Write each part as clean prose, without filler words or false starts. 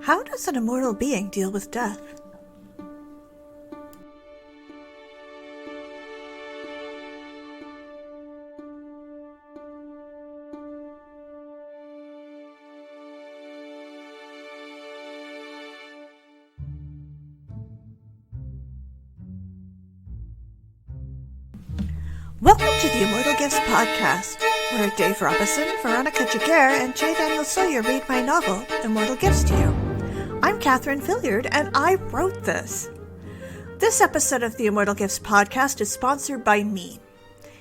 How does an immortal being deal with death? Welcome to the Immortal Gifts Podcast, where Dave Robison, Veronica Giguerre, and J Daniel Sawyer read my novel, Immortal Gifts, to you. I'm Catherine Filliard, and I wrote this. This episode of the Immortal Gifts Podcast is sponsored by me.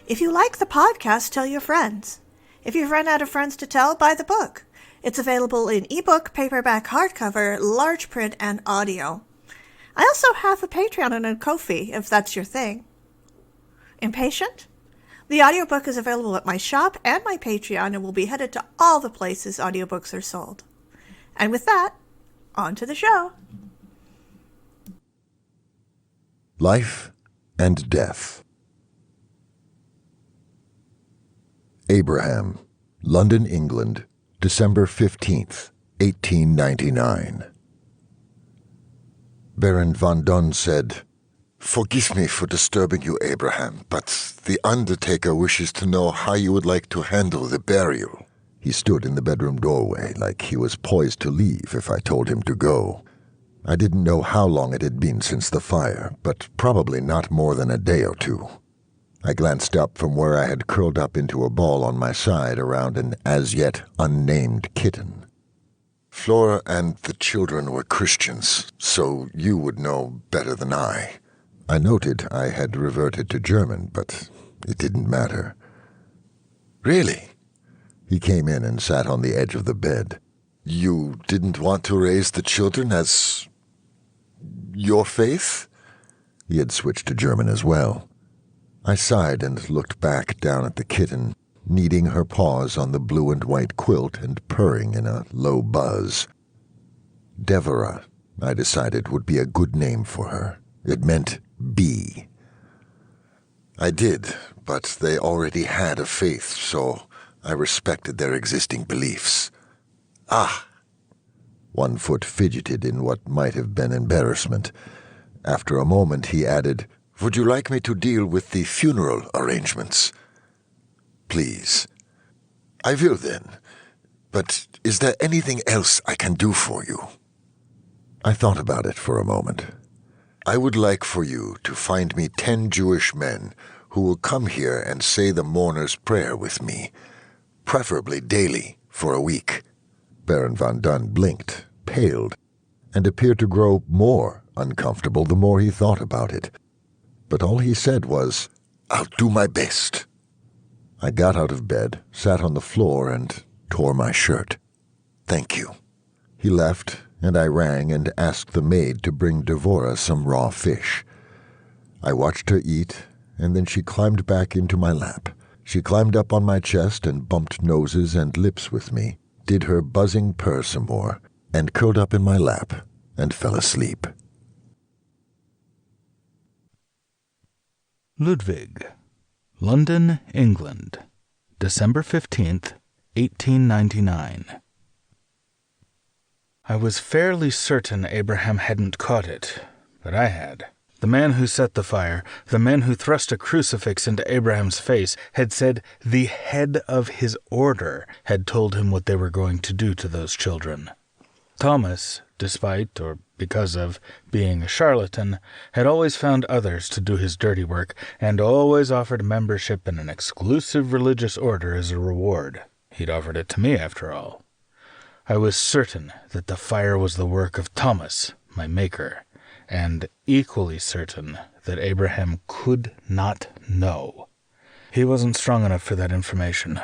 If you like the podcast, tell your friends. If you've run out of friends to tell, buy the book. It's available in ebook, paperback, hardcover, large print, and audio. I also have a Patreon and a Ko-fi, if that's your thing. Impatient? The audiobook is available at my shop and my Patreon and will be headed to all the places audiobooks are sold. And with that, on to the show. Life and Death. Abraham, London, England, December 15th, 1899. Baron von Dunn said, "Forgive me for disturbing you, Abraham, but the undertaker wishes to know how you would like to handle the burial." He stood in the bedroom doorway like he was poised to leave if I told him to go. I didn't know how long it had been since the fire, but probably not more than a day or two. I glanced up from where I had curled up into a ball on my side around an as-yet unnamed kitten. "Flora and the children were Christians, so you would know better than I." I noted I had reverted to German, but it didn't matter. "Really?" He came in and sat on the edge of the bed. "You didn't want to raise the children as your faith?" He had switched to German as well. I sighed and looked back down at the kitten, kneading her paws on the blue and white quilt and purring in a low buzz. Devera, I decided, would be a good name for her. It meant bee. I did, but they already had a faith, so I respected their existing beliefs. "Ah!" One foot fidgeted in what might have been embarrassment. After a moment he added, "Would you like me to deal with the funeral arrangements?" "Please." "I will then. But is there anything else I can do for you?" I thought about it for a moment. "I would like for you to find me 10 Jewish men who will come here and say the mourner's prayer with me, preferably daily for a week." Baron von Dunn blinked, paled, and appeared to grow more uncomfortable the more he thought about it. But all he said was, "I'll do my best." I got out of bed, sat on the floor, and tore my shirt. "Thank you." He left, and I rang and asked the maid to bring Devora some raw fish. I watched her eat, and then she climbed back into my lap. She climbed up on my chest and bumped noses and lips with me, did her buzzing purr some more, and curled up in my lap and fell asleep. Ludwig, London, England, December 15th, 1899. I was fairly certain Abraham hadn't caught it, but I had. The man who set the fire, the man who thrust a crucifix into Abraham's face, had said the head of his order had told him what they were going to do to those children. Thomas, despite, or because of, being a charlatan, had always found others to do his dirty work, and always offered membership in an exclusive religious order as a reward. He'd offered it to me, after all. I was certain that the fire was the work of Thomas, my maker, and equally certain that Abraham could not know. He wasn't strong enough for that information.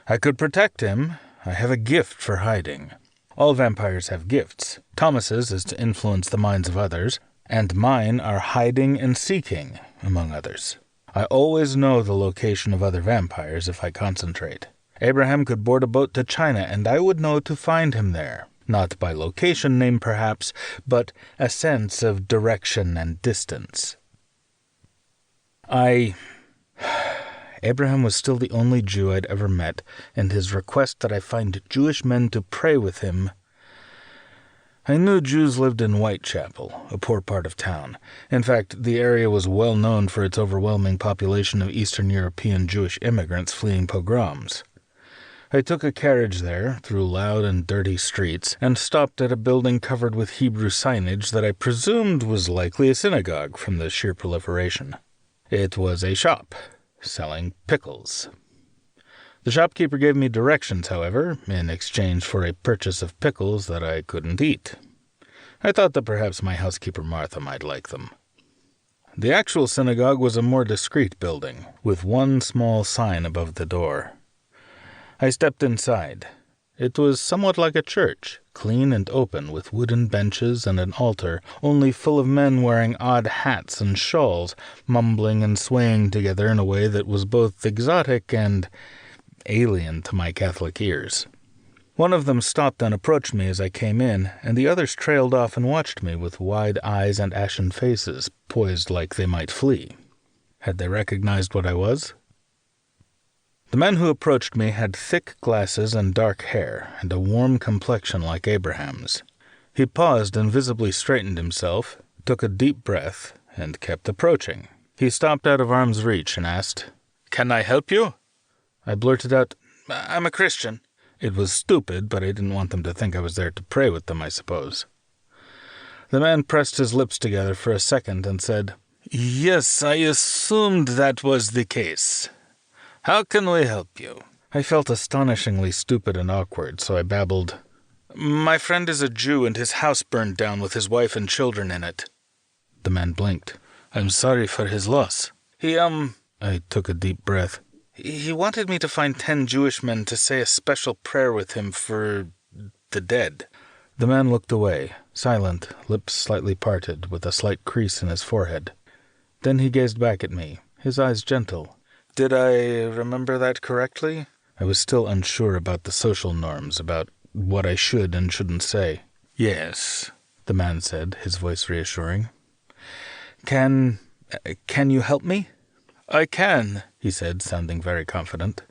I could protect him. I have a gift for hiding. All vampires have gifts. Thomas's is to influence the minds of others, and mine are hiding and seeking, among others. I always know the location of other vampires if I concentrate. Abraham could board a boat to China, and I would know to find him there. Not by location name, perhaps, but a sense of direction and distance. Abraham was still the only Jew I'd ever met, and his request that I find Jewish men to pray with him I knew Jews lived in Whitechapel, a poor part of town. In fact, the area was well known for its overwhelming population of Eastern European Jewish immigrants fleeing pogroms. I took a carriage there, through loud and dirty streets, and stopped at a building covered with Hebrew signage that I presumed was likely a synagogue from the sheer proliferation. It was a shop, selling pickles. The shopkeeper gave me directions, however, in exchange for a purchase of pickles that I couldn't eat. I thought that perhaps my housekeeper Martha might like them. The actual synagogue was a more discreet building, with one small sign above the door. I stepped inside. It was somewhat like a church, clean and open, with wooden benches and an altar, only full of men wearing odd hats and shawls, mumbling and swaying together in a way that was both exotic and alien to my Catholic ears. One of them stopped and approached me as I came in, and the others trailed off and watched me with wide eyes and ashen faces, poised like they might flee. Had they recognized what I was? The man who approached me had thick glasses and dark hair, and a warm complexion like Abraham's. He paused and visibly straightened himself, took a deep breath, and kept approaching. He stopped out of arm's reach and asked, "Can I help you?" I blurted out, "I'm a Christian." It was stupid, but I didn't want them to think I was there to pray with them, I suppose. The man pressed his lips together for a second and said, "Yes, I assumed that was the case. How can we help you?" I felt astonishingly stupid and awkward, so I babbled, "My friend is a Jew and his house burned down with his wife and children in it." The man blinked. "I'm sorry for his loss. I took a deep breath. He wanted me to find 10 Jewish men to say a special prayer with him for the dead." The man looked away, silent, lips slightly parted, with a slight crease in his forehead. Then he gazed back at me, his eyes gentle. Did I remember that correctly? I was still unsure about the social norms, about what I should and shouldn't say. "Yes," the man said, his voice reassuring. Can you help me?" "I can," he said, sounding very confident.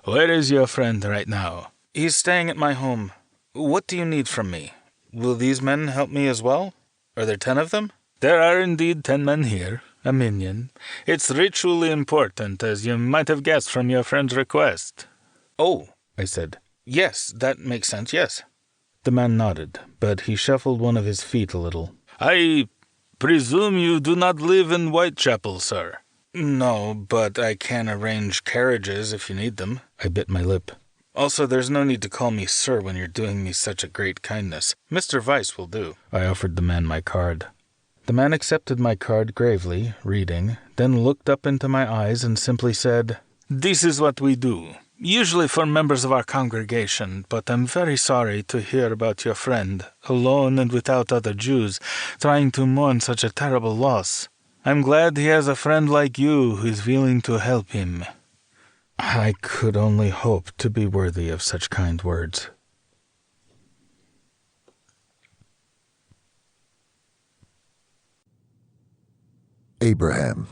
"Where is your friend right now?" "He's staying at my home. What do you need from me? Will these men help me as well? Are there 10 of them?" "There are indeed 10 men here. A minion. It's ritually important, as you might have guessed from your friend's request." "Oh," I said. "Yes, that makes sense, yes." The man nodded, but he shuffled one of his feet a little. "I presume you do not live in Whitechapel, sir?" "No, but I can arrange carriages if you need them." I bit my lip. "Also, there's no need to call me sir when you're doing me such a great kindness. Mr. Weiss will do." I offered the man my card. The man accepted my card gravely, reading, then looked up into my eyes and simply said, "This is what we do, usually for members of our congregation, but I'm very sorry to hear about your friend, alone and without other Jews, trying to mourn such a terrible loss. I'm glad he has a friend like you who is willing to help him." I could only hope to be worthy of such kind words. Abraham,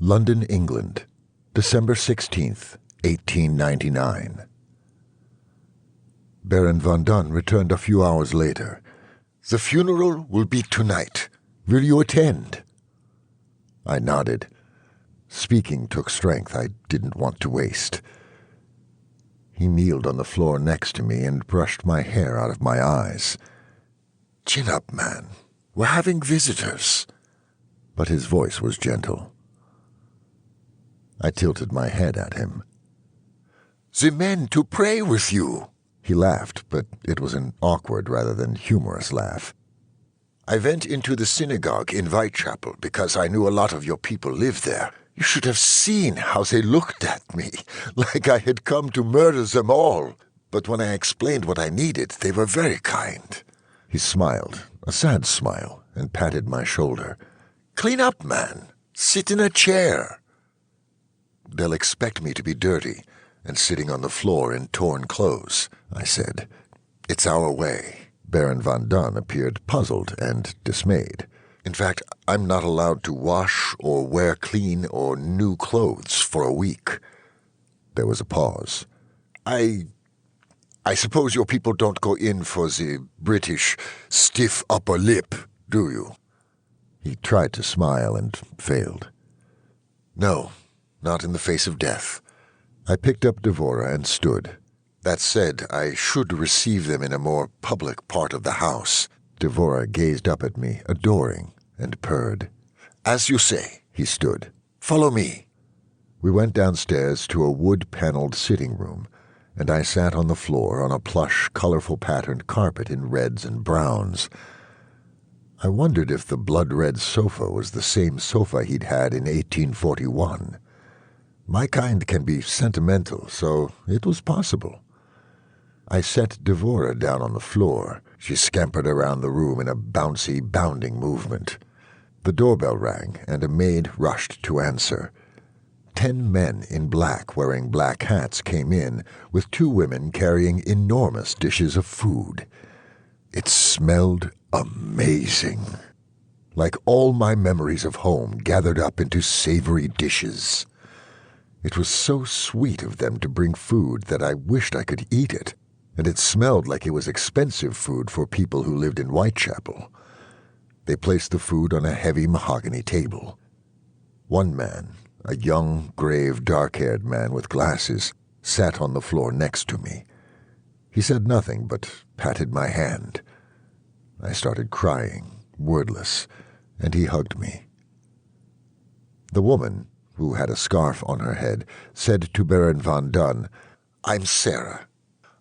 London, England, December 16th, 1899. Baron von Dunn returned a few hours later. "The funeral will be tonight. Will you attend?" I nodded. Speaking took strength I didn't want to waste. He kneeled on the floor next to me and brushed my hair out of my eyes. "Chin up, man. We're having visitors." But his voice was gentle. I tilted my head at him. "The men to pray with you." He laughed, but it was an awkward rather than humorous laugh. "I went into the synagogue in Whitechapel because I knew a lot of your people lived there. You should have seen how they looked at me, like I had come to murder them all. But when I explained what I needed, they were very kind." He smiled, a sad smile, and patted my shoulder. "Clean up, man. Sit in a chair." "They'll expect me to be dirty and sitting on the floor in torn clothes," I said. "It's our way." Baron von Dunn appeared puzzled and dismayed. "In fact, I'm not allowed to wash or wear clean or new clothes for a week." There was a pause. I I suppose your people don't go in for the British stiff upper lip, do you? He tried to smile and failed. No, not in the face of death. I picked up Devora and stood. That said, I should receive them in a more public part of the house. Devora gazed up at me, adoring, and purred. As you say, he stood. Follow me. We went downstairs to a wood-paneled sitting room, and I sat on the floor on a plush, colorful patterned carpet in reds and browns. I wondered if the blood-red sofa was the same sofa he'd had in 1841. My kind can be sentimental, so it was possible. I set Devora down on the floor. She scampered around the room in a bouncy, bounding movement. The doorbell rang, and a maid rushed to answer. 10 men in black wearing black hats came in, with 2 women carrying enormous dishes of food. It smelled amazing, like all my memories of home gathered up into savory dishes. It was so sweet of them to bring food that I wished I could eat it, and it smelled like it was expensive food for people who lived in Whitechapel. They placed the food on a heavy mahogany table. One man, a young, grave, dark-haired man with glasses, sat on the floor next to me. He said nothing but patted my hand. I started crying, wordless, and he hugged me. The woman, who had a scarf on her head, said to Baron von Dunn, I'm Sarah.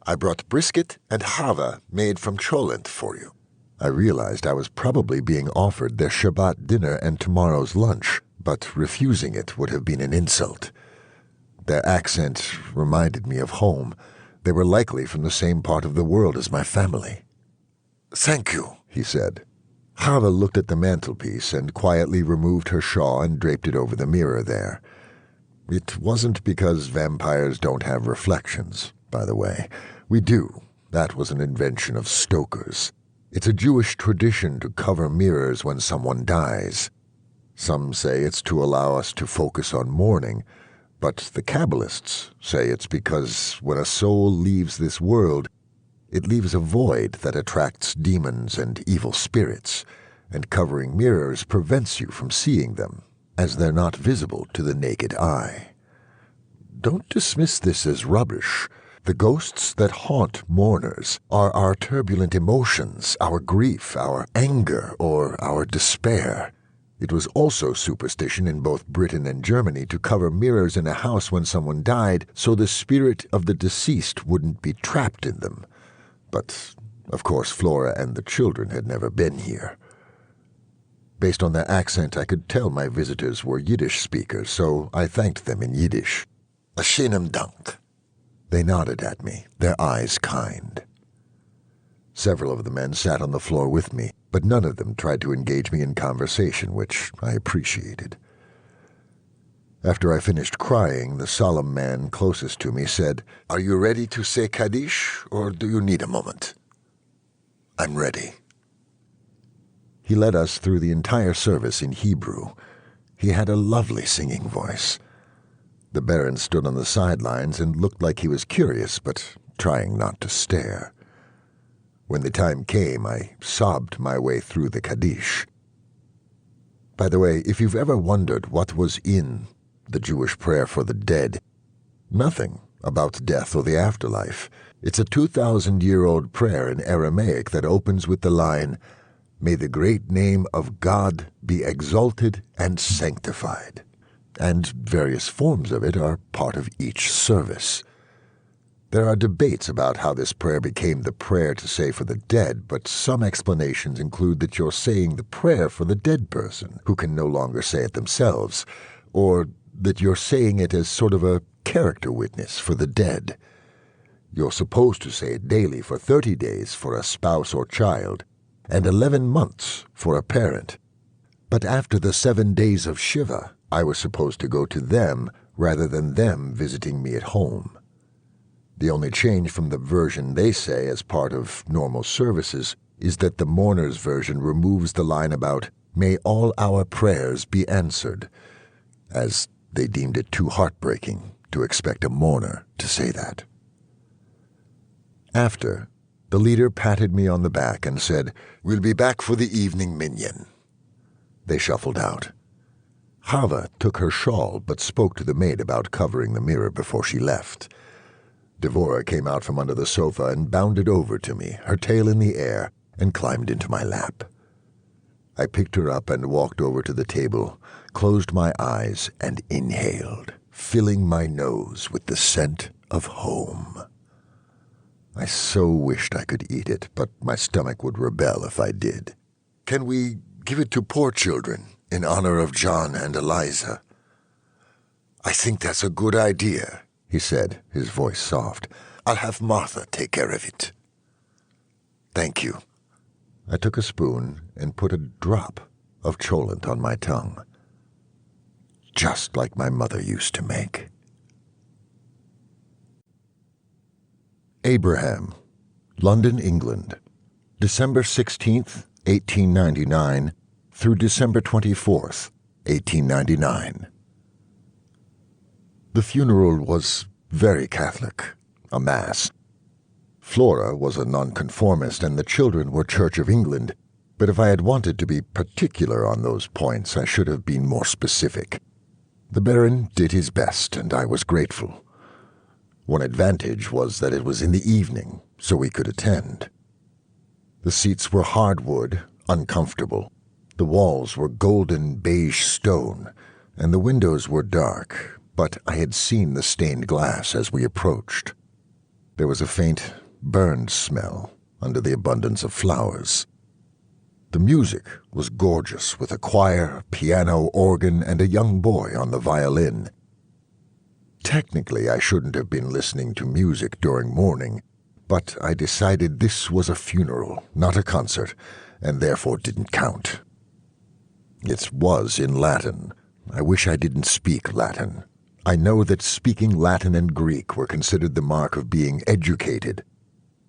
I brought brisket and hava made from cholent for you. I realized I was probably being offered their Shabbat dinner and tomorrow's lunch, but refusing it would have been an insult. Their accent reminded me of home. They were likely from the same part of the world as my family. Thank you, he said. Hava looked at the mantelpiece and quietly removed her shawl and draped it over the mirror there. It wasn't because vampires don't have reflections, by the way. We do. That was an invention of Stoker's. It's a Jewish tradition to cover mirrors when someone dies. Some say it's to allow us to focus on mourning, but the Kabbalists say it's because when a soul leaves this world, it leaves a void that attracts demons and evil spirits, and covering mirrors prevents you from seeing them, as they're not visible to the naked eye. Don't dismiss this as rubbish. The ghosts that haunt mourners are our turbulent emotions, our grief, our anger, or our despair. It was also superstition in both Britain and Germany to cover mirrors in a house when someone died so the spirit of the deceased wouldn't be trapped in them. But, of course, Flora and the children had never been here. Based on their accent, I could tell my visitors were Yiddish speakers, so I thanked them in Yiddish. A shenem dank. They nodded at me, their eyes kind. Several of the men sat on the floor with me, but none of them tried to engage me in conversation, which I appreciated. After I finished crying, the solemn man closest to me said, Are you ready to say Kaddish, or do you need a moment? I'm ready. He led us through the entire service in Hebrew. He had a lovely singing voice. The Baron stood on the sidelines and looked like he was curious, but trying not to stare. When the time came, I sobbed my way through the Kaddish. By the way, if you've ever wondered what was in the Jewish prayer for the dead, nothing about death or the afterlife. It's a 2,000-year-old prayer in Aramaic that opens with the line, May the great name of God be exalted and sanctified. And various forms of it are part of each service. There are debates about how this prayer became the prayer to say for the dead, but some explanations include that you're saying the prayer for the dead person, who can no longer say it themselves, or that you're saying it as sort of a character witness for the dead. You're supposed to say it daily for 30 days for a spouse or child, and 11 months for a parent. But after the 7 days of Shiva, I was supposed to go to them rather than them visiting me at home. The only change from the version they say as part of normal services is that the mourner's version removes the line about, May all our prayers be answered, as they deemed it too heartbreaking to expect a mourner to say that. After, the leader patted me on the back and said, "We'll be back for the evening minyan." They shuffled out. Chava took her shawl but spoke to the maid about covering the mirror before she left. Devora came out from under the sofa and bounded over to me, her tail in the air, and climbed into my lap. I picked her up and walked over to the table, closed my eyes, and inhaled, filling my nose with the scent of home. I so wished I could eat it, but my stomach would rebel if I did. "Can we give it to poor children in honor of John and Eliza?" "I think that's a good idea," he said, his voice soft. "I'll have Martha take care of it." "Thank you." I took a spoon and put a drop of cholent on my tongue, just like my mother used to make. Abraham, London, England, December 16th, 1899 through December 24th, 1899. The funeral was very Catholic, a mass. Flora was a nonconformist and the children were Church of England, but if I had wanted to be particular on those points, I should have been more specific. The Baron did his best, and I was grateful. One advantage was that it was in the evening, so we could attend. The seats were hardwood, uncomfortable. The walls were golden beige stone, and the windows were dark, but I had seen the stained glass as we approached. There was a faint, burned smell under the abundance of flowers. The music was gorgeous, with a choir, piano, organ, and a young boy on the violin. Technically, I shouldn't have been listening to music during mourning, but I decided this was a funeral, not a concert, and therefore didn't count. It was in Latin. I wish I didn't speak Latin. I know that speaking Latin and Greek were considered the mark of being educated,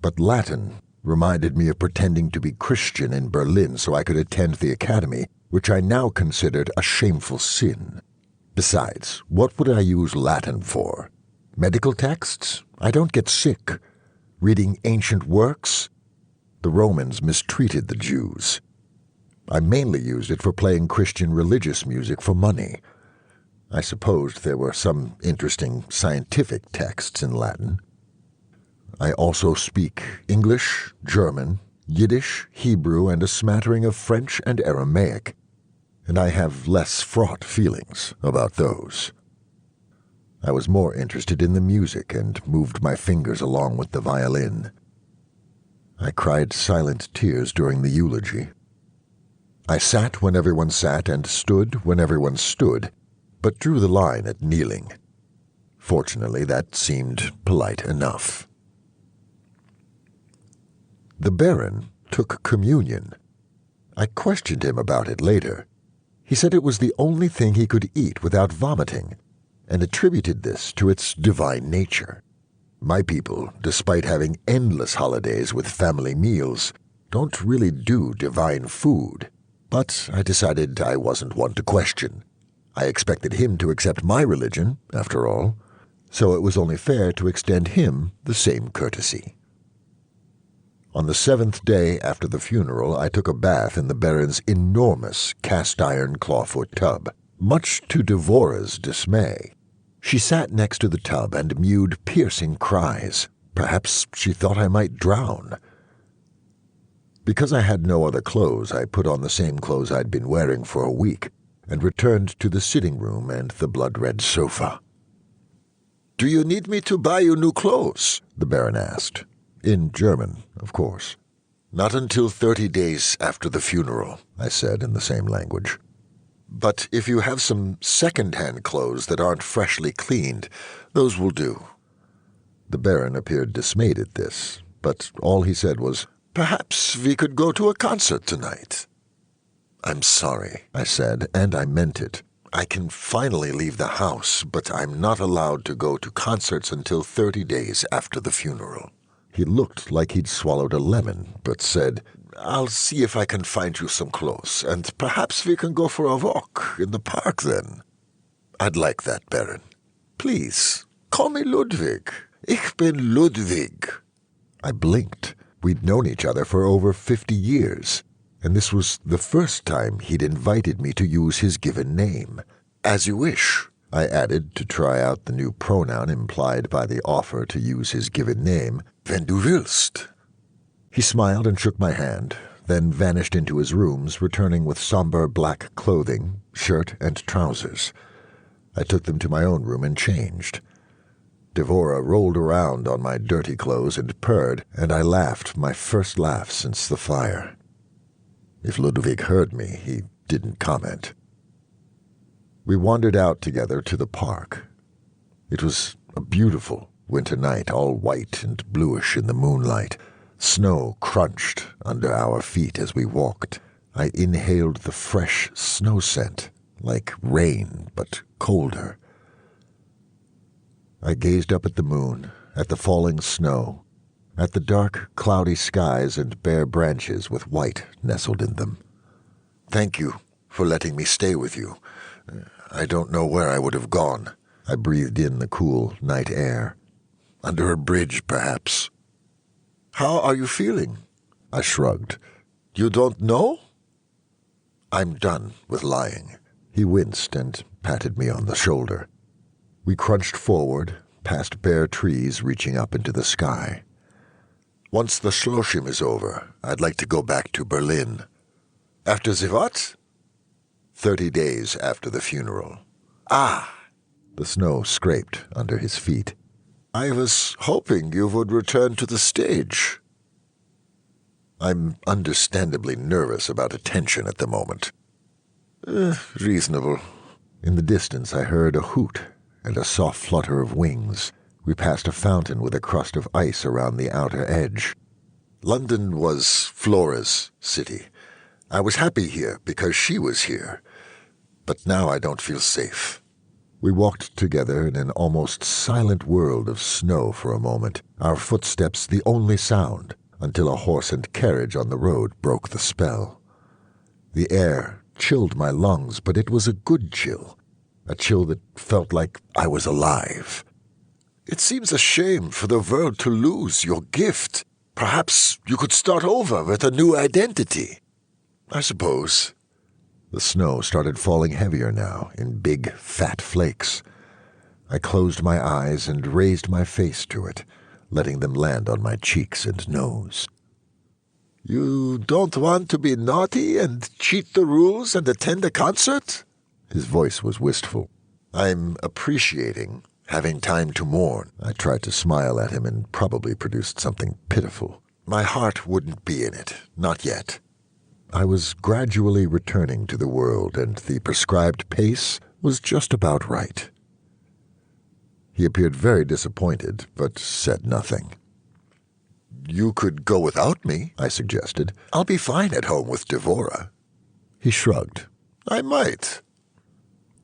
but Latin reminded me of pretending to be Christian in Berlin so I could attend the academy, which I now considered a shameful sin. Besides, what would I use Latin for? Medical texts? I don't get sick. Reading ancient works? The Romans mistreated the Jews. I mainly used it for playing Christian religious music for money. I supposed there were some interesting scientific texts in Latin. I also speak English, German, Yiddish, Hebrew, and a smattering of French and Aramaic, and I have less fraught feelings about those. I was more interested in the music and moved my fingers along with the violin. I cried silent tears during the eulogy. I sat when everyone sat and stood when everyone stood, but drew the line at kneeling. Fortunately, that seemed polite enough. The Baron took communion. I questioned him about it later. He said it was the only thing he could eat without vomiting, and attributed this to its divine nature. My people, despite having endless holidays with family meals, don't really do divine food. But I decided I wasn't one to question. I expected him to accept my religion, after all, so it was only fair to extend him the same courtesy. On the 7th day after the funeral, I took a bath in the Baron's enormous cast-iron clawfoot tub, much to Devora's dismay. She sat next to the tub and mewed piercing cries. Perhaps she thought I might drown. Because I had no other clothes, I put on the same clothes I'd been wearing for a week, and returned to the sitting room and the blood-red sofa. "Do you need me to buy you new clothes?" the Baron asked. In German, of course. "Not until 30 days after the funeral," I said in the same language. "But if you have some second-hand clothes that aren't freshly cleaned, those will do." The Baron appeared dismayed at this, but all he said was, "Perhaps we could go to a concert tonight." "I'm sorry," I said, and I meant it. "I can finally leave the house, but I'm not allowed to go to concerts until 30 days after the funeral." He looked like he'd swallowed a lemon, but said, "I'll see if I can find you some clothes, and perhaps we can go for a walk in the park then." "I'd like that, Baron." "Please, call me Ludwig. Ich bin Ludwig." I blinked. We'd known each other for over 50 years, and this was the first time he'd invited me to use his given name. As you wish, I added to try out the new pronoun implied by the offer to use his given name, wenn du willst. He smiled and shook my hand, then vanished into his rooms, returning with somber black clothing, shirt and trousers. I took them to my own room and changed. Devora rolled around on my dirty clothes and purred, and I laughed my first laugh since the fire. If Ludwig heard me, he didn't comment. We wandered out together to the park. It was a beautiful winter night, all white and bluish in the moonlight. Snow crunched under our feet as we walked. I inhaled the fresh snow scent, like rain, but colder. I gazed up at the moon, at the falling snow, at the dark, cloudy skies and bare branches with white nestled in them. Thank you for letting me stay with you. I don't know where I would have gone. I breathed in the cool night air. Under a bridge, perhaps. How are you feeling? I shrugged. You don't know? I'm done with lying. He winced and patted me on the shoulder. We crunched forward, past bare trees reaching up into the sky. Once the Schlossing is over, I'd like to go back to Berlin. After the what? 30 days after the funeral. Ah! The snow scraped under his feet. I was hoping you would return to the stage. I'm understandably nervous about attention at the moment. Reasonable. In the distance I heard a hoot and a soft flutter of wings. We passed a fountain with a crust of ice around the outer edge. London was Flora's city. I was happy here because she was here. But now I don't feel safe. We walked together in an almost silent world of snow for a moment, our footsteps the only sound, until a horse and carriage on the road broke the spell. The air chilled my lungs, but it was a good chill, a chill that felt like I was alive. It seems a shame for the world to lose your gift. Perhaps you could start over with a new identity. I suppose. The snow started falling heavier now, in big, fat flakes. I closed my eyes and raised my face to it, letting them land on my cheeks and nose. You don't want to be naughty and cheat the rules and attend a concert? His voice was wistful. I'm appreciating having time to mourn. I tried to smile at him and probably produced something pitiful. My heart wouldn't be in it, not yet. I was gradually returning to the world, and the prescribed pace was just about right. He appeared very disappointed, but said nothing. You could go without me, I suggested. I'll be fine at home with Devora. He shrugged. I might.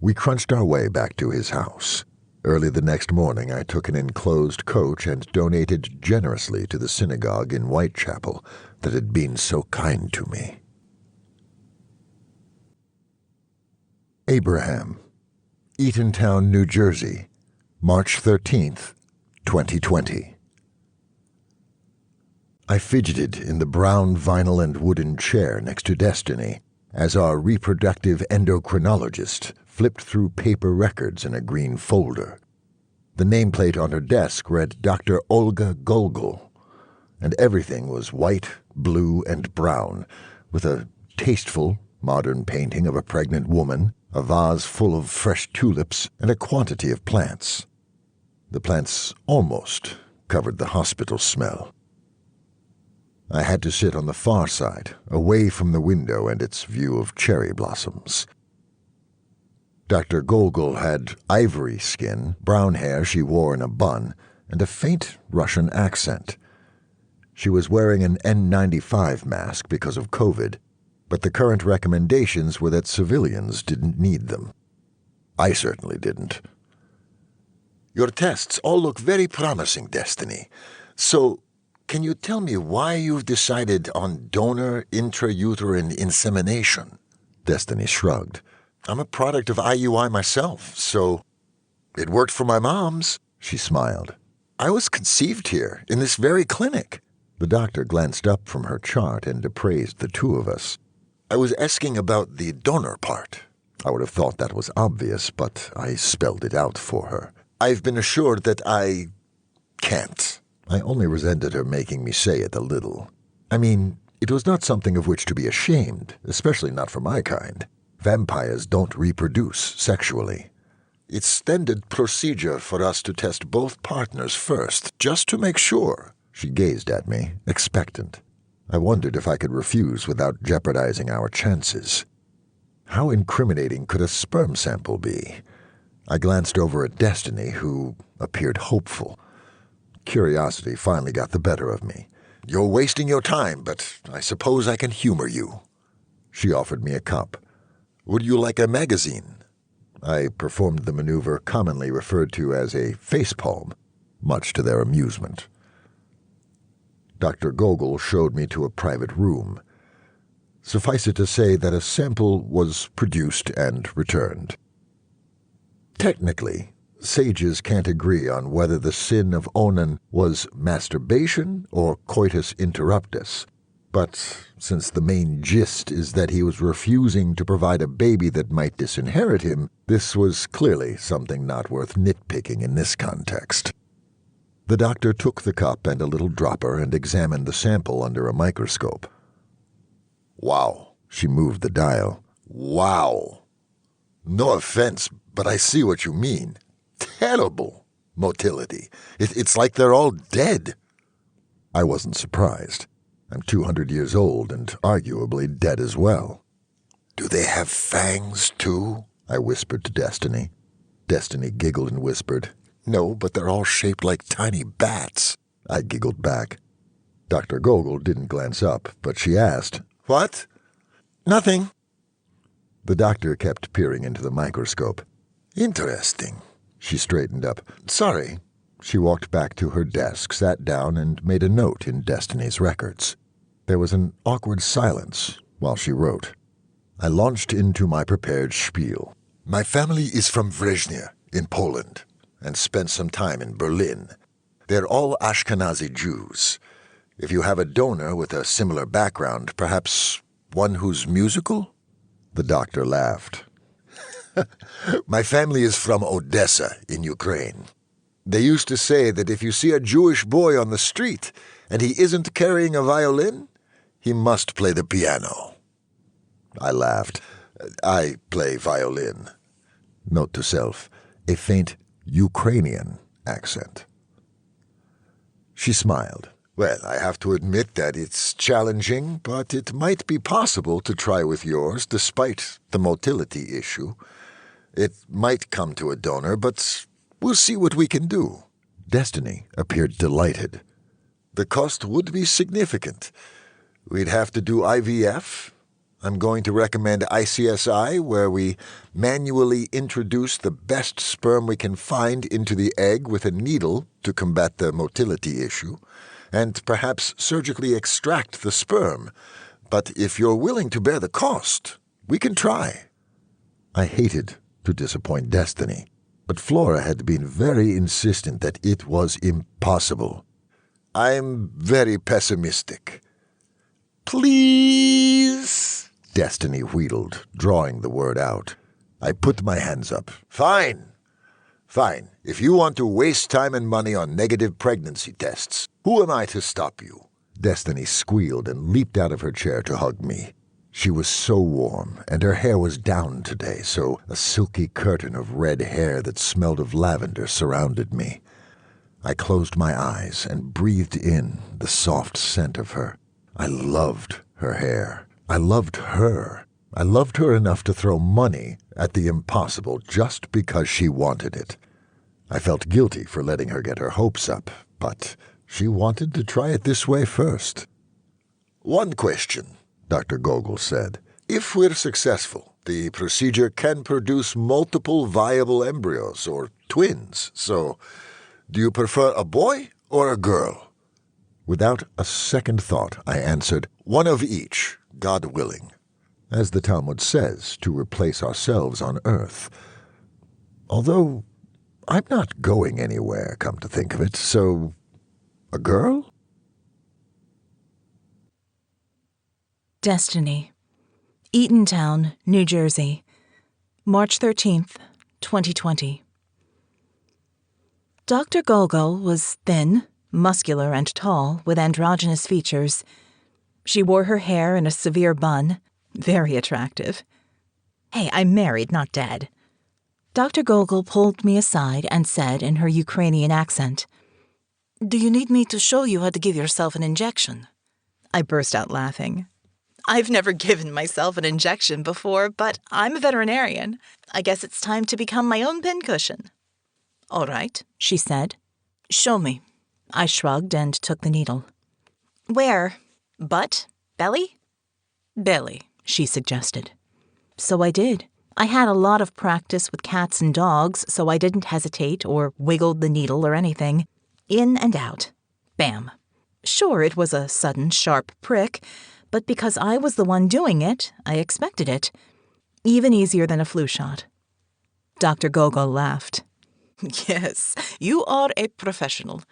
We crunched our way back to his house. Early the next morning I took an enclosed coach and donated generously to the synagogue in Whitechapel that had been so kind to me. Abraham, Eatontown, New Jersey, March 13th, 2020. I fidgeted in the brown vinyl and wooden chair next to Destiny as our reproductive endocrinologist flipped through paper records in a green folder. The nameplate on her desk read Dr. Olga Gogol, and everything was white, blue, and brown, with a tasteful, modern painting of a pregnant woman, a vase full of fresh tulips, and a quantity of plants. The plants almost covered the hospital smell. I had to sit on the far side, away from the window and its view of cherry blossoms. Dr. Gogol had ivory skin, brown hair she wore in a bun, and a faint Russian accent. She was wearing an N95 mask because of COVID, but the current recommendations were that civilians didn't need them. I certainly didn't. Your tests all look very promising, Destiny. So, can you tell me why you've decided on donor intrauterine insemination? Destiny shrugged. I'm a product of IUI myself, so it worked for my mom's. She smiled. I was conceived here, in this very clinic. The doctor glanced up from her chart and appraised the two of us. I was asking about the donor part. I would have thought that was obvious, but I spelled it out for her. I've been assured that I can't. I only resented her making me say it a little. I mean, it was not something of which to be ashamed, especially not for my kind. Vampires don't reproduce sexually. It's standard procedure for us to test both partners first, just to make sure. She gazed at me, expectant. I wondered if I could refuse without jeopardizing our chances. How incriminating could a sperm sample be? I glanced over at Destiny, who appeared hopeful. Curiosity finally got the better of me. You're wasting your time, but I suppose I can humor you. She offered me a cup. Would you like a magazine? I performed the maneuver commonly referred to as a facepalm, much to their amusement. Dr. Gogol showed me to a private room. Suffice it to say that a sample was produced and returned. Technically, sages can't agree on whether the sin of Onan was masturbation or coitus interruptus. But since the main gist is that he was refusing to provide a baby that might disinherit him, this was clearly something not worth nitpicking in this context. The doctor took the cup and a little dropper and examined the sample under a microscope. Wow, she moved the dial. Wow. No offense, but I see what you mean. Terrible motility. It's like they're all dead. I wasn't surprised. I'm 200 years old and arguably dead as well. Do they have fangs, too? I whispered to Destiny. Destiny giggled and whispered, No, but they're all shaped like tiny bats. I giggled back. Dr. Gogol didn't glance up, but she asked, What? Nothing. The doctor kept peering into the microscope. Interesting. She straightened up. Sorry. She walked back to her desk, sat down, and made a note in Destiny's records. There was an awkward silence while she wrote. I launched into my prepared spiel. My family is from Vrezhnia, in Poland, and spent some time in Berlin. They're all Ashkenazi Jews. If you have a donor with a similar background, perhaps one who's musical? The doctor laughed. My family is from Odessa, in Ukraine. They used to say that if you see a Jewish boy on the street and he isn't carrying a violin, he must play the piano. I laughed. I play violin. Note to self, a faint Ukrainian accent. She smiled. Well, I have to admit that it's challenging, but it might be possible to try with yours despite the motility issue. It might come to a donor, but we'll see what we can do. Destiny appeared delighted. The cost would be significant. We'd have to do IVF. I'm going to recommend ICSI, where we manually introduce the best sperm we can find into the egg with a needle to combat the motility issue, and perhaps surgically extract the sperm. But if you're willing to bear the cost, we can try. I hated to disappoint Destiny, but Flora had been very insistent that it was impossible. I'm very pessimistic. Please, Destiny wheedled, drawing the word out. I put my hands up. Fine. If you want to waste time and money on negative pregnancy tests, who am I to stop you? Destiny squealed and leaped out of her chair to hug me. She was so warm, and her hair was down today, so a silky curtain of red hair that smelled of lavender surrounded me. I closed my eyes and breathed in the soft scent of her. I loved her hair. I loved her. I loved her enough to throw money at the impossible just because she wanted it. I felt guilty for letting her get her hopes up, but she wanted to try it this way first. One question, Dr. Gogol said. If we're successful, the procedure can produce multiple viable embryos, or twins, so do you prefer a boy or a girl? Without a second thought, I answered, one of each, God willing. As the Talmud says, to replace ourselves on earth. Although I'm not going anywhere, come to think of it, so a girl? Destiny. Eatontown, New Jersey. March 13th, 2020. Dr. Gogol was thin, muscular, and tall, with androgynous features. She wore her hair in a severe bun. Very attractive. Hey, I'm married, not dead. Dr. Gogol pulled me aside and said in her Ukrainian accent, "Do you need me to show you how to give yourself an injection?" I burst out laughing. I've never given myself an injection before, but I'm a veterinarian. I guess it's time to become my own pincushion. All right, she said. Show me. I shrugged and took the needle. Where? Butt? Belly? Belly, she suggested. So I did. I had a lot of practice with cats and dogs, so I didn't hesitate or wiggled the needle or anything. In and out. Bam. Sure, it was a sudden, sharp prick, but because I was the one doing it, I expected it. Even easier than a flu shot. Dr. Gogol laughed. Yes, you are a professional.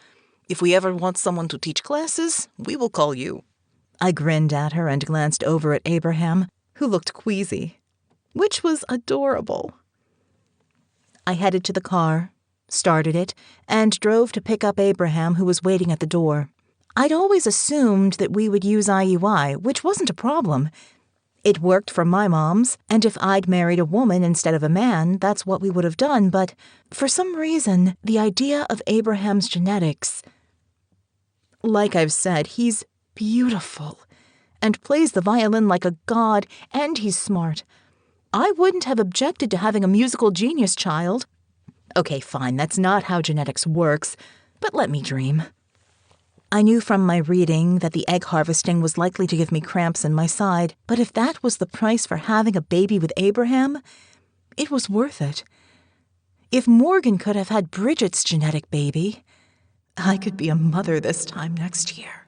If we ever want someone to teach classes, we will call you. I grinned at her and glanced over at Abraham, who looked queasy, which was adorable. I headed to the car, started it, and drove to pick up Abraham, who was waiting at the door. I'd always assumed that we would use IUI, which wasn't a problem. It worked for my moms, and if I'd married a woman instead of a man, that's what we would have done, but for some reason, the idea of Abraham's genetics... Like I've said, he's beautiful, and plays the violin like a god, and he's smart. I wouldn't have objected to having a musical genius child. Okay, fine, that's not how genetics works, but let me dream. I knew from my reading that the egg harvesting was likely to give me cramps in my side, but if that was the price for having a baby with Abraham, it was worth it. If Morgan could have had Bridget's genetic baby, I could be a mother this time next year.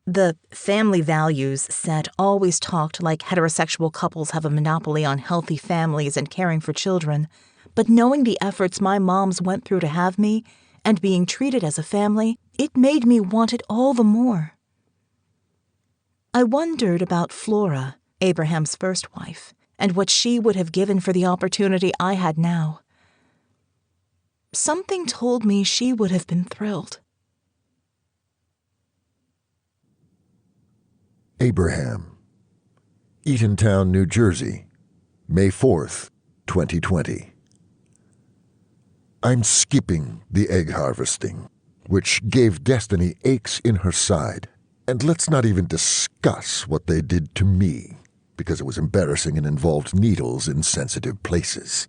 The family values set always talked like heterosexual couples have a monopoly on healthy families and caring for children, but knowing the efforts my moms went through to have me, and being treated as a family, it made me want it all the more. I wondered about Flora, Abraham's first wife, and what she would have given for the opportunity I had now. Something told me she would have been thrilled. Abraham, Eatontown, New Jersey, May 4th, 2020. I'm skipping the egg harvesting, which gave Destiny aches in her side. And let's not even discuss what they did to me, because it was embarrassing and involved needles in sensitive places.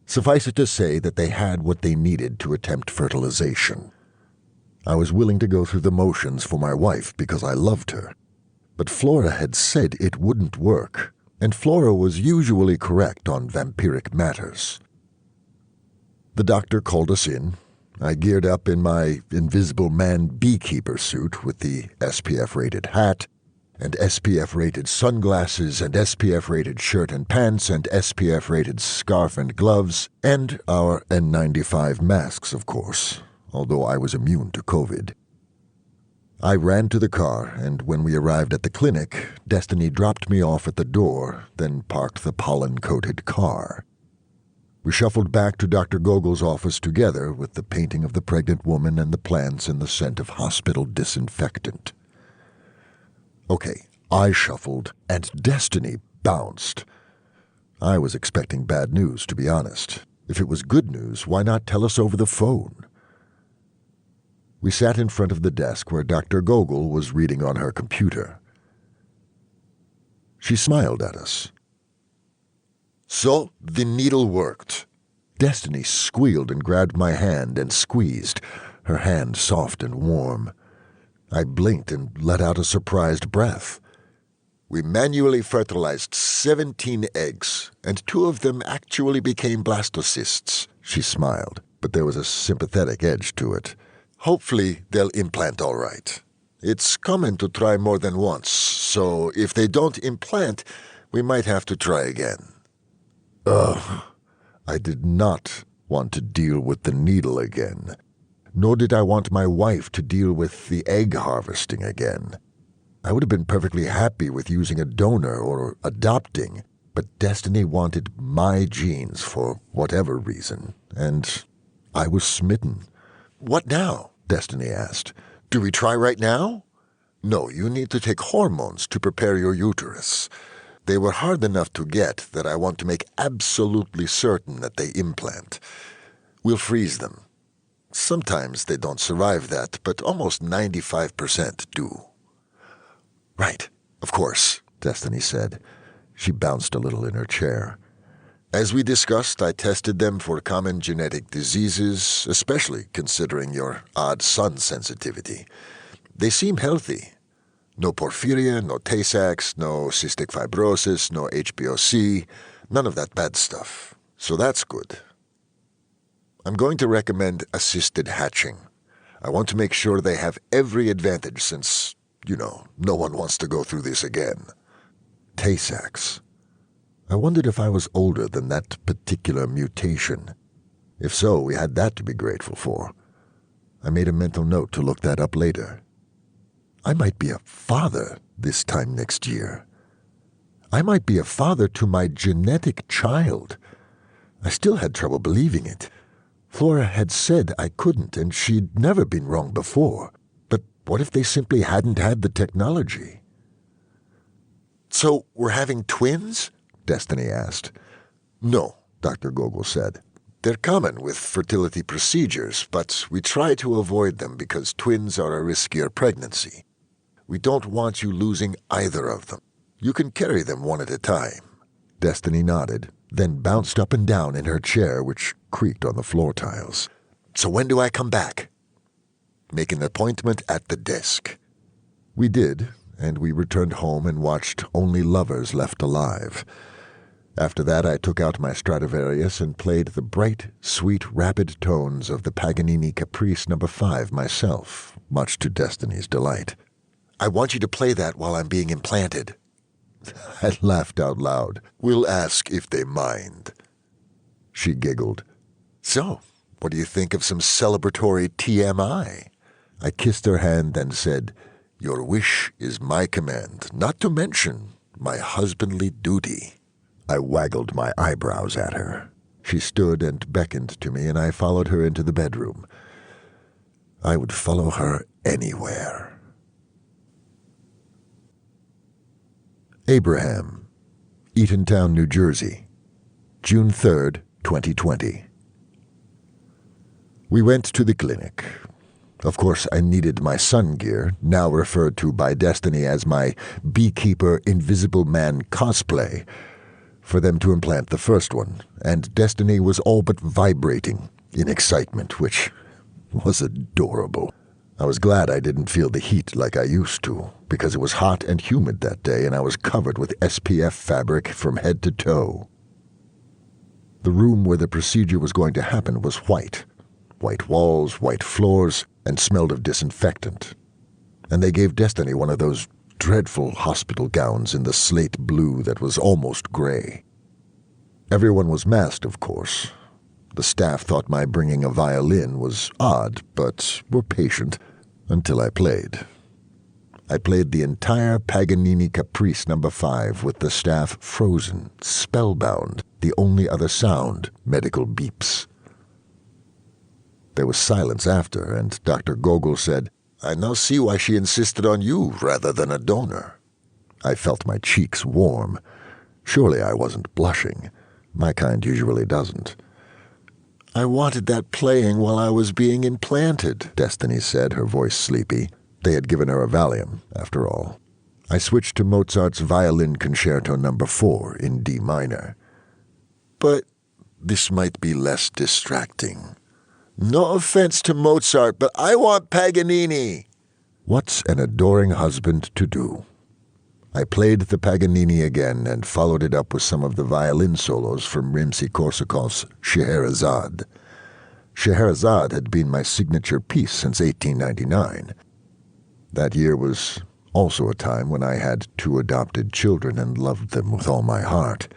Suffice it to say that they had what they needed to attempt fertilization. I was willing to go through the motions for my wife because I loved her. But Flora had said it wouldn't work, and Flora was usually correct on vampiric matters. The doctor called us in. I geared up in my Invisible Man beekeeper suit with the SPF-rated hat, and SPF-rated sunglasses, and SPF-rated shirt and pants, and SPF-rated scarf and gloves, and our N95 masks, of course, although I was immune to COVID. I ran to the car, and when we arrived at the clinic, Destiny dropped me off at the door, then parked the pollen-coated car. We shuffled back to Dr. Gogol's office together with the painting of the pregnant woman and the plants and the scent of hospital disinfectant. Okay, I shuffled, and Destiny bounced. I was expecting bad news, to be honest. If it was good news, why not tell us over the phone? We sat in front of the desk where Dr. Gogol was reading on her computer. She smiled at us. So, the needle worked. Destiny squealed and grabbed my hand and squeezed, her hand soft and warm. I blinked and let out a surprised breath. We manually fertilized 17 eggs, and 2 of them actually became blastocysts, she smiled, but there was a sympathetic edge to it. Hopefully, they'll implant all right. It's common to try more than once, so if they don't implant, we might have to try again. Ugh. I did not want to deal with the needle again, nor did I want my wife to deal with the egg harvesting again. I would have been perfectly happy with using a donor or adopting, but Destiny wanted my genes for whatever reason, and I was smitten. "What now?" Destiny asked. "Do we try right now?" "No, you need to take hormones to prepare your uterus. They were hard enough to get that I want to make absolutely certain that they implant. We'll freeze them. Sometimes they don't survive that, but almost 95% do." "Right, of course," Destiny said. She bounced a little in her chair. "As we discussed, I tested them for common genetic diseases, especially considering your odd sun sensitivity. They seem healthy. No porphyria, no Tay-Sachs, no cystic fibrosis, no HBOC, none of that bad stuff. So that's good. I'm going to recommend assisted hatching. I want to make sure they have every advantage since, no one wants to go through this again." Tay-Sachs. I wondered if I was older than that particular mutation. If so, we had that to be grateful for. I made a mental note to look that up later. I might be a father this time next year. I might be a father to my genetic child. I still had trouble believing it. Flora had said I couldn't, and she'd never been wrong before. But what if they simply hadn't had the technology? "So we're having twins?" Destiny asked. "No," Dr. Gogol said. "They're common with fertility procedures, but we try to avoid them because twins are a riskier pregnancy. We don't want you losing either of them. You can carry them one at a time." Destiny nodded, then bounced up and down in her chair, which creaked on the floor tiles. "So when do I come back?" "Make an appointment at the desk." We did, and we returned home and watched Only Lovers Left Alive. After that, I took out my Stradivarius and played the bright, sweet, rapid tones of the Paganini Caprice No. 5 myself, much to Destiny's delight. "I want you to play that while I'm being implanted." I laughed out loud. "We'll ask if they mind." She giggled. "So, what do you think of some celebratory TMI?" I kissed her hand and said, "Your wish is my command, not to mention my husbandly duty." I waggled my eyebrows at her. She stood and beckoned to me, and I followed her into the bedroom. I would follow her anywhere. Abraham, Eatontown, New Jersey, June 3rd, 2020. We went to the clinic. Of course, I needed my sun gear, now referred to by Destiny as my Beekeeper Invisible Man cosplay, for them to implant the first one, and Destiny was all but vibrating in excitement, which was adorable. I was glad I didn't feel the heat like I used to, because it was hot and humid that day, and I was covered with SPF fabric from head to toe. The room where the procedure was going to happen was white. White walls, white floors, and smelled of disinfectant. And they gave Destiny one of those dreadful hospital gowns in the slate blue that was almost gray. Everyone was masked, of course. The staff thought my bringing a violin was odd, but were patient until I played. I played the entire Paganini Caprice No. 5 with the staff frozen, spellbound, the only other sound, medical beeps. There was silence after, and Dr. Gogol said, "I now see why she insisted on you rather than a donor." I felt my cheeks warm. Surely I wasn't blushing. My kind usually doesn't. "I wanted that playing while I was being implanted," Destiny said, her voice sleepy. They had given her a Valium, after all. I switched to Mozart's Violin Concerto No. 4 in D minor. "But this might be less distracting." "No offense to Mozart, but I want Paganini." What's an adoring husband to do? I played the Paganini again and followed it up with some of the violin solos from Rimsky-Korsakov's Scheherazade. Scheherazade had been my signature piece since 1899. That year was also a time when I had 2 adopted children and loved them with all my heart.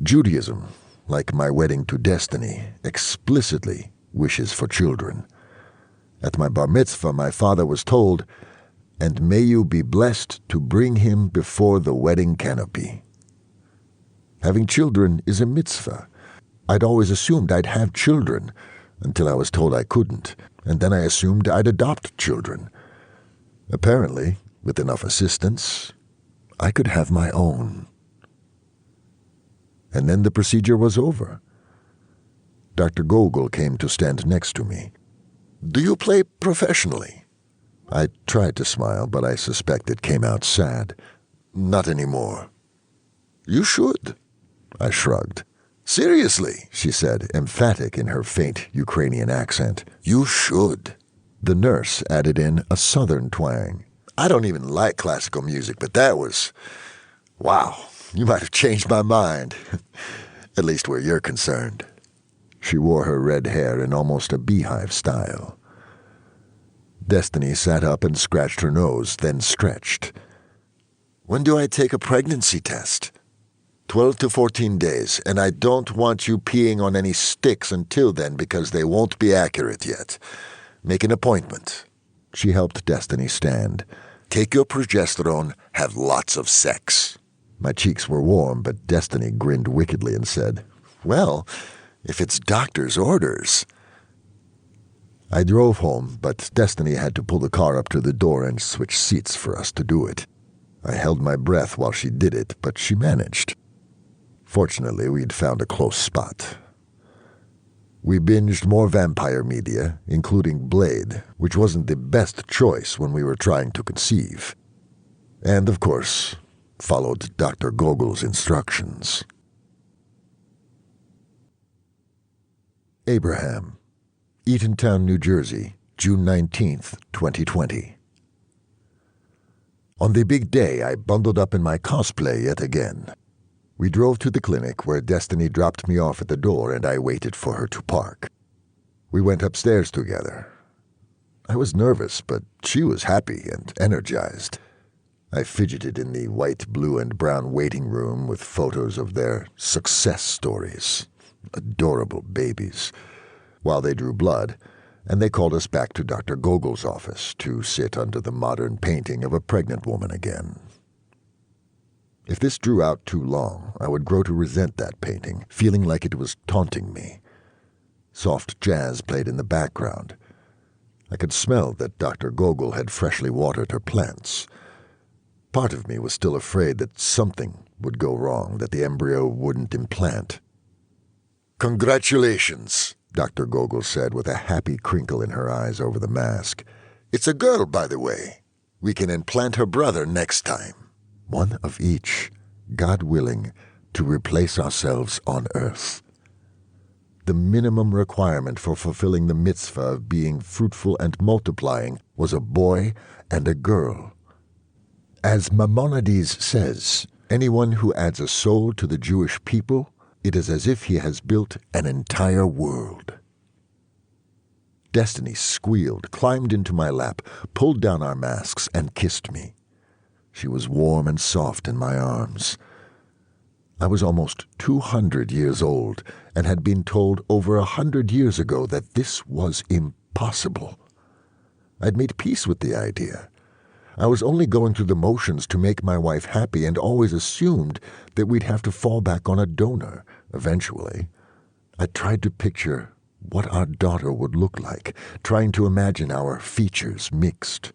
Judaism, like my wedding to Destiny, explicitly wishes for children. At my bar mitzvah, my father was told, and may you be blessed to bring him before the wedding canopy. Having children is a mitzvah. I'd always assumed I'd have children, until I was told I couldn't, and then I assumed I'd adopt children. Apparently, with enough assistance, I could have my own. And then the procedure was over. Dr. Gogol came to stand next to me. "Do you play professionally?" I tried to smile, but I suspect it came out sad. "Not anymore." "You should." I shrugged. "Seriously," she said, emphatic in her faint Ukrainian accent. "You should." The nurse added in a southern twang. "I don't even like classical music, but that was... wow, you might have changed my mind. At least where you're concerned." She wore her red hair in almost a beehive style. Destiny sat up and scratched her nose, then stretched. "When do I take a pregnancy test?" 12 to 14 days, and I don't want you peeing on any sticks until then because they won't be accurate yet. Make an appointment." She helped Destiny stand. "Take your progesterone, have lots of sex." My cheeks were warm, but Destiny grinned wickedly and said, "Well, if it's doctor's orders." I drove home, but Destiny had to pull the car up to the door and switch seats for us to do it. I held my breath while she did it, but she managed. Fortunately, we'd found a close spot. We binged more vampire media, including Blade, which wasn't the best choice when we were trying to conceive. And, of course, followed Dr. Gogol's instructions. Abraham, Eatontown, New Jersey, June 19th, 2020. On the big day, I bundled up in my cosplay yet again. We drove to the clinic where Destiny dropped me off at the door and I waited for her to park. We went upstairs together. I was nervous, but she was happy and energized. I fidgeted in the white, blue, and brown waiting room with photos of their success stories. Adorable babies. While they drew blood, and they called us back to Dr. Gogol's office to sit under the modern painting of a pregnant woman again. If this drew out too long, I would grow to resent that painting, feeling like it was taunting me. Soft jazz played in the background. I could smell that Dr. Gogol had freshly watered her plants. Part of me was still afraid that something would go wrong, that the embryo wouldn't implant. "Congratulations," Dr. Gogol said with a happy crinkle in her eyes over the mask. "It's a girl, by the way. We can implant her brother next time. One of each, God willing, to replace ourselves on earth." The minimum requirement for fulfilling the mitzvah of being fruitful and multiplying was a boy and a girl. As Maimonides says, anyone who adds a soul to the Jewish people, it is as if he has built an entire world. Destiny squealed, climbed into my lap, pulled down our masks, and kissed me. She was warm and soft in my arms. I was almost 200 years old and had been told over 100 years ago that this was impossible. I'd made peace with the idea. I was only going through the motions to make my wife happy and always assumed that we'd have to fall back on a donor eventually. I tried to picture what our daughter would look like, trying to imagine our features mixed.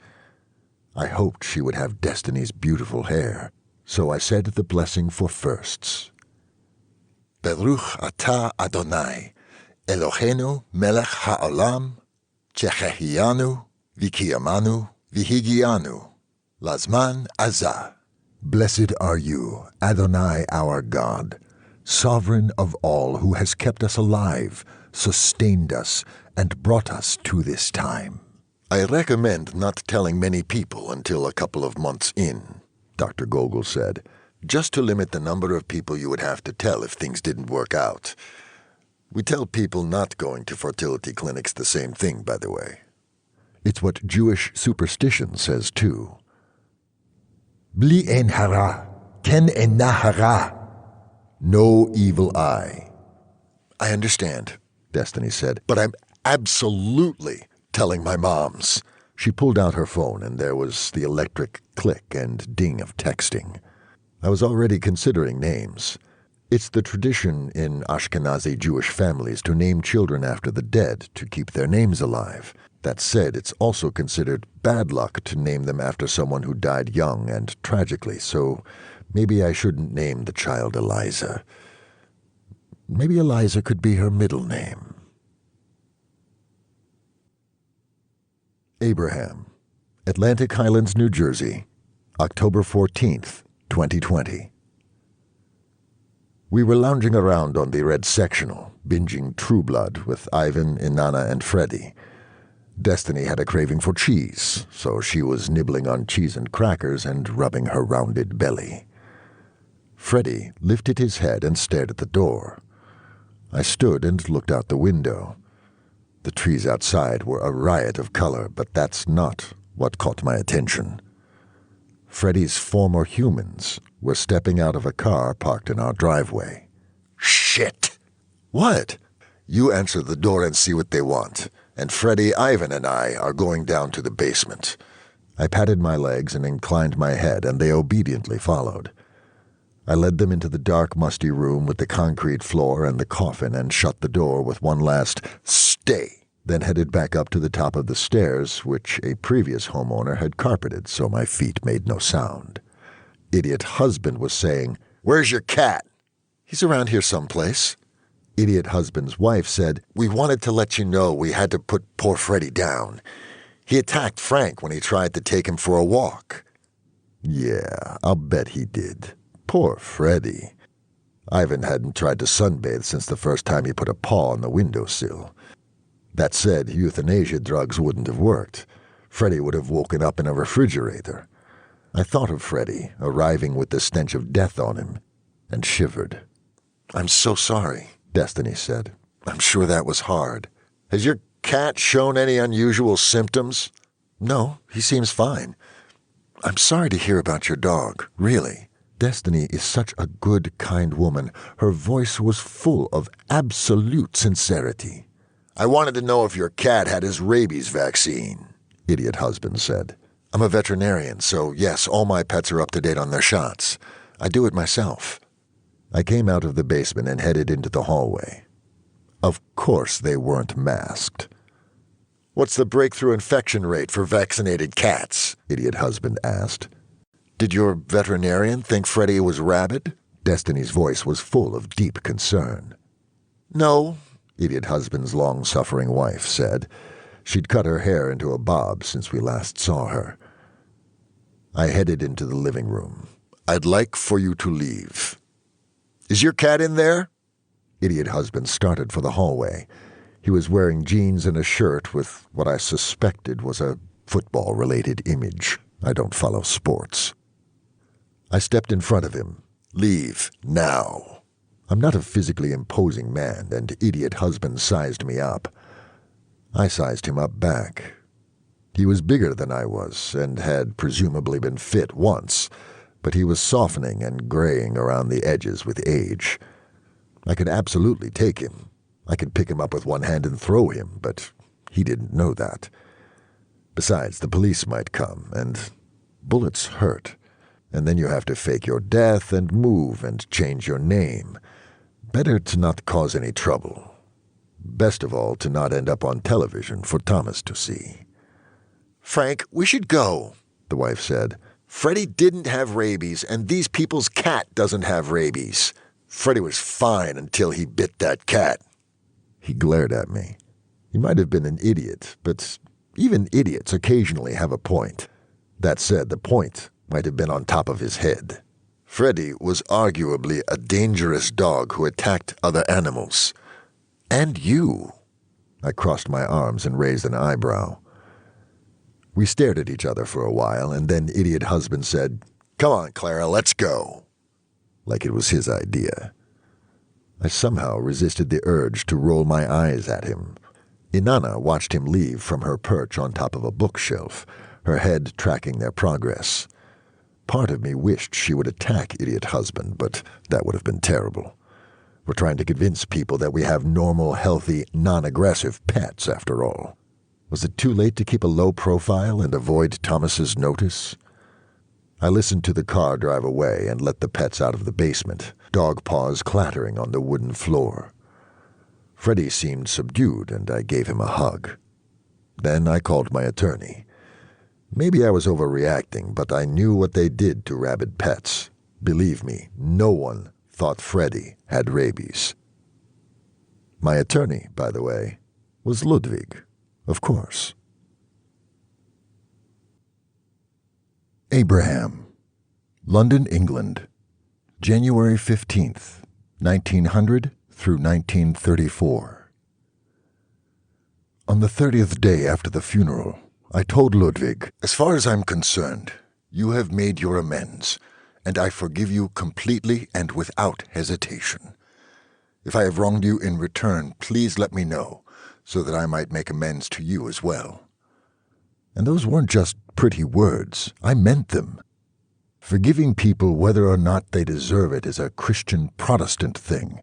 I hoped she would have Destiny's beautiful hair, so I said the blessing for firsts. Baruch atah Adonai, Eloheinu melech ha'olam, shechehianu, v'kiyamanu, v'higianu, lazman azah. Blessed are you, Adonai our God, sovereign of all, who has kept us alive, sustained us, and brought us to this time. I recommend not telling many people until a couple of months in, Dr. Gogol said, just to limit the number of people you would have to tell if things didn't work out. We tell people not going to fertility clinics the same thing, by the way. It's what Jewish superstition says, too. Bli ein hara, ken eina hara. No evil eye. I understand, Destiny said, but I'm absolutely telling my moms. She pulled out her phone, and there was the electric click and ding of texting. I was already considering names. It's the tradition in Ashkenazi Jewish families to name children after the dead to keep their names alive. That said, it's also considered bad luck to name them after someone who died young and tragically, so maybe I shouldn't name the child Eliza. Maybe Eliza could be her middle name. Abraham, Atlantic Highlands, New Jersey, October 14th, 2020. We were lounging around on the red sectional, binging True Blood with Ivan, Inanna, and Freddie. Destiny had a craving for cheese, so she was nibbling on cheese and crackers and rubbing her rounded belly. Freddie lifted his head and stared at the door. I stood and looked out the window. The trees outside were a riot of color, but that's not what caught my attention. Freddie's former humans were stepping out of a car parked in our driveway. Shit! What? You answer the door and see what they want, and Freddie, Ivan, and I are going down to the basement. I patted my legs and inclined my head, and they obediently followed. I led them into the dark, musty room with the concrete floor and the coffin and shut the door with one last "stay," then headed back up to the top of the stairs, which a previous homeowner had carpeted so my feet made no sound. Idiot husband was saying, "Where's your cat?" "He's around here someplace." Idiot husband's wife said, "We wanted to let you know we had to put poor Freddie down. He attacked Frank when he tried to take him for a walk." Yeah, I'll bet he did. Poor Freddie. Ivan hadn't tried to sunbathe since the first time he put a paw on the windowsill. That said, euthanasia drugs wouldn't have worked. Freddie would have woken up in a refrigerator. I thought of Freddie, arriving with the stench of death on him, and shivered. "I'm so sorry," Destiny said. "I'm sure that was hard. Has your cat shown any unusual symptoms?" "No, he seems fine. I'm sorry to hear about your dog, really." Destiny is such a good, kind woman. Her voice was full of absolute sincerity. "I wanted to know if your cat had his rabies vaccine," Idiot husband said. "I'm a veterinarian, so yes, all my pets are up to date on their shots. I do it myself." I came out of the basement and headed into the hallway. Of course they weren't masked. "What's the breakthrough infection rate for vaccinated cats?" Idiot husband asked. "Did your veterinarian think Freddie was rabid?" Destiny's voice was full of deep concern. "No," Idiot husband's long-suffering wife said. She'd cut her hair into a bob since we last saw her. I headed into the living room. "I'd like for you to leave." "Is your cat in there?" Idiot husband started for the hallway. He was wearing jeans and a shirt with what I suspected was a football-related image. I don't follow sports. I stepped in front of him. "Leave, now." I'm not a physically imposing man, and Idiot husband sized me up. I sized him up back. He was bigger than I was, and had presumably been fit once, but he was softening and graying around the edges with age. I could absolutely take him. I could pick him up with one hand and throw him, but he didn't know that. Besides, the police might come, and bullets hurt. And then you have to fake your death and move and change your name. Better to not cause any trouble. Best of all, to not end up on television for Thomas to see. "Frank, we should go," the wife said. "Freddie didn't have rabies, and these people's cat doesn't have rabies. Freddie was fine until he bit that cat." He glared at me. He might have been an idiot, but even idiots occasionally have a point. That said, the point might have been on top of his head. Freddie was arguably a dangerous dog who attacked other animals. And you. I crossed my arms and raised an eyebrow. We stared at each other for a while, and then Idiot husband said, "Come on, Clara, let's go." Like it was his idea. I somehow resisted the urge to roll my eyes at him. Inanna watched him leave from her perch on top of a bookshelf, her head tracking their progress. Part of me wished she would attack Idiot husband, but that would have been terrible. We're trying to convince people that we have normal, healthy, non-aggressive pets, after all. Was it too late to keep a low profile and avoid Thomas's notice? I listened to the car drive away and let the pets out of the basement, dog paws clattering on the wooden floor. Freddie seemed subdued, and I gave him a hug. Then I called my attorney. Maybe I was overreacting, but I knew what they did to rabid pets. Believe me, no one thought Freddie had rabies. My attorney, by the way, was Ludwig, of course. Abraham, London, England, January 15th, 1900 through 1934. On the 30th day after the funeral, I told Ludwig, "As far as I'm concerned, you have made your amends, and I forgive you completely and without hesitation. If I have wronged you in return, please let me know, so that I might make amends to you as well." And those weren't just pretty words. I meant them. Forgiving people whether or not they deserve it is a Christian Protestant thing.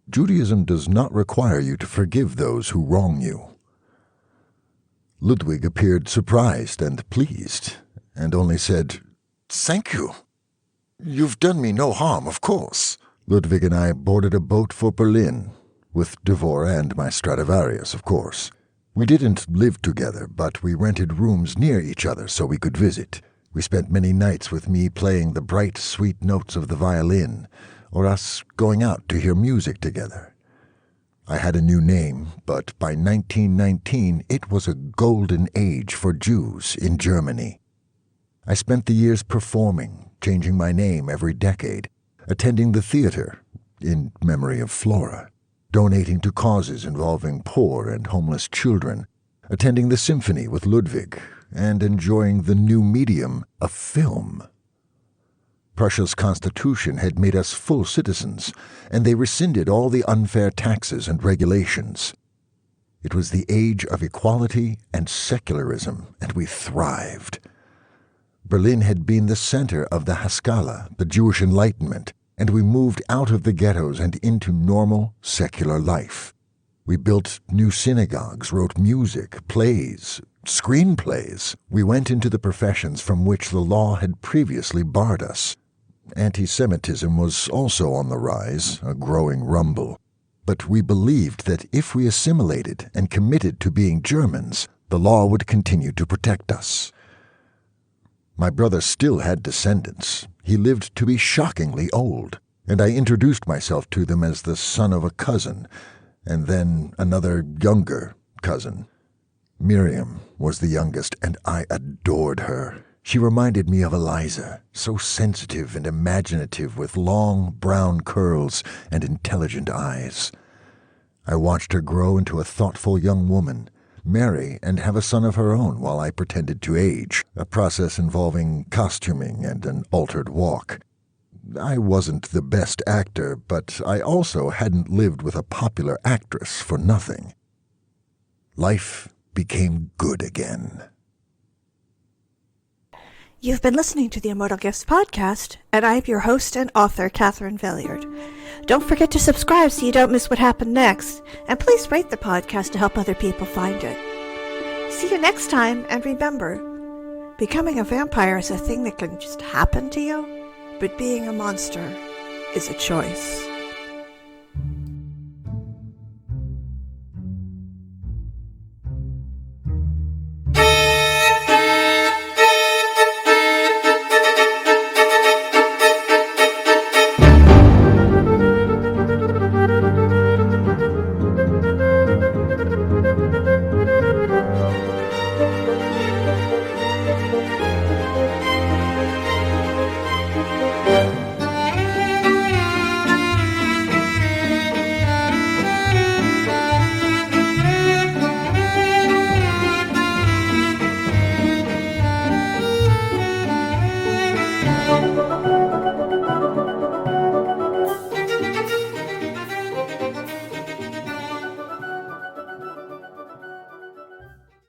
Judaism does not require you to forgive those who wrong you. Ludwig appeared surprised and pleased, and only said, "Thank you. You've done me no harm, of course." Ludwig and I boarded a boat for Berlin, with Devora and my Stradivarius, of course. We didn't live together, but we rented rooms near each other so we could visit. We spent many nights with me playing the bright, sweet notes of the violin, or us going out to hear music together. I had a new name, but by 1919 it was a golden age for Jews in Germany. I spent the years performing, changing my name every decade, attending the theater, in memory of Flora, donating to causes involving poor and homeless children, attending the symphony with Ludwig, and enjoying the new medium of film. Prussia's constitution had made us full citizens, and they rescinded all the unfair taxes and regulations. It was the age of equality and secularism, and we thrived. Berlin had been the center of the Haskalah, the Jewish Enlightenment, and we moved out of the ghettos and into normal, secular life. We built new synagogues, wrote music, plays, screenplays. We went into the professions from which the law had previously barred us. Anti-Semitism was also on the rise, a growing rumble. But we believed that if we assimilated and committed to being Germans, the law would continue to protect us. My brother still had descendants. He lived to be shockingly old, and I introduced myself to them as the son of a cousin, and then another younger cousin. Miriam was the youngest, and I adored her. She reminded me of Eliza, so sensitive and imaginative with long brown curls and intelligent eyes. I watched her grow into a thoughtful young woman, marry and have a son of her own while I pretended to age, a process involving costuming and an altered walk. I wasn't the best actor, but I also hadn't lived with a popular actress for nothing. Life became good again. You've been listening to the Immortal Gifts Podcast, and I'm your host and author, Catherine Villiard. Don't forget to subscribe so you don't miss what happened next, and please rate the podcast to help other people find it. See you next time, and remember, becoming a vampire is a thing that can just happen to you, but being a monster is a choice.